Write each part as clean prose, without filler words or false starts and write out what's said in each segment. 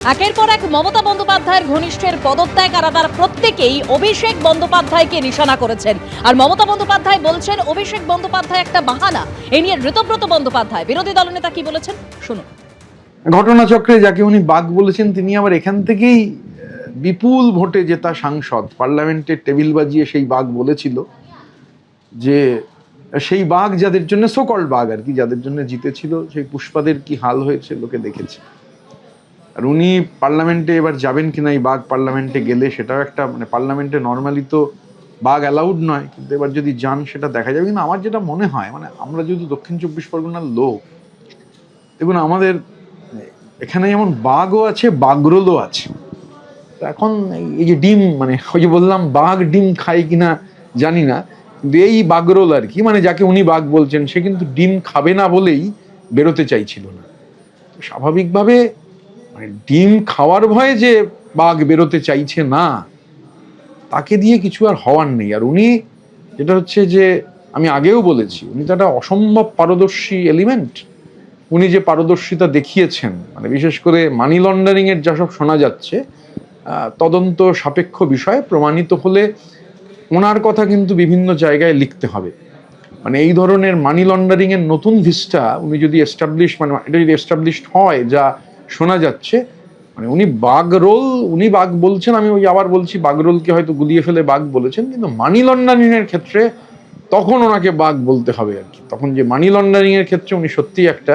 একের পর এক মমতা বন্দ্যোপাধ্যায়ের ঘনিষ্ঠের পদত্যাগ আর তার প্রত্যেকেই অভিষেক বন্দ্যোপাধ্যায়কে নিশানা করেছেন। আর মমতা বন্দ্যোপাধ্যায় বলছেন অভিষেক বন্দ্যোপাধ্যায় একটা বাহানা। এই নিয়ে ঋতব্রত বন্দ্যোপাধ্যায় বিরোধী দলনেতা কি বলেছেন শুনুন। ঘটনাচক্রে যাকে উনি বাঘ বলেছেন তিনি আবার এখান থেকেই বিপুল ভোটে জেতা সাংসদ, পার্লামেন্টের টেবিল বাজিয়ে সেই বাঘ বলেছিল যে সেই বাঘ যাদের জন্য সোকল্ড বাঘ আর কি, যাদের জন্য জিতেছিল সেই পুষ্পাদের কি হাল হয়েছে লোকে দেখেছে। আর উনি পার্লামেন্টে এবার যাবেন কিনা, এই বাঘ পার্লামেন্টে গেলে সেটাও একটা পার্লামেন্টে নর্মালি তো বাঘ অ্যালাউড নয়, কিন্তু এবার যদি যান সেটা দেখা যাবে। কিন্তু আমার যেটা মনে হয় আমরা যেহেতু দক্ষিণ 24 পরগনার লোক, দেখুন আমাদের এখানে যেমন বাঘও আছে বাঘরোলও আছে। তো এখন এই যে ডিম ওই যে বললাম বাঘ ডিম খায় কিনা জানি না, কিন্তু এই বাঘরোল আর কি যাকে উনি বাঘ বলছেন সে কিন্তু ডিম খাবে না বলেই বেরোতে চাইছিল না। তো স্বাভাবিকভাবে ডিম খাওয়ার ভয়ে যে বাঘ বেরোতে চাইছে না তাকে দিয়ে কিছু আর হওয়ার নেই। আর উনি যেটা হচ্ছে যে আমি আগেও বলেছি উনি তো একটা অসম্ভব পারদর্শী এলিমেন্ট। উনি যে পারদর্শিতা দেখিয়েছেন বিশেষ করে মানি লন্ডারিং এর যা সব শোনা যাচ্ছে তদন্ত সাপেক্ষ বিষয় প্রমাণিত হলে ওনার কথা কিন্তু বিভিন্ন জায়গায় লিখতে হবে। এই ধরনের মানি লন্ডারিং এর নতুন ভিস্টা উনি যদি এস্টাবলিশ এটা যদি এস্টাবলিশড হয় যা শোনা যাচ্ছে, উনি উনি বাঘ বলছেন, আমি ওই আবার বলছি বাঘরোলকে হয়তো গুলিয়ে ফেলে বাঘ বলেছেন, কিন্তু মানি লন্ডারিং এর ক্ষেত্রে তখন ওনাকে বাঘ বলতে হবে আর কি। তখন যে মানি লন্ডারিং এর ক্ষেত্রে উনি সত্যি একটা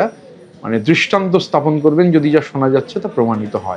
দৃষ্টান্ত স্থাপন করবেন যদি যা শোনা যাচ্ছে তা প্রমাণিত হয়।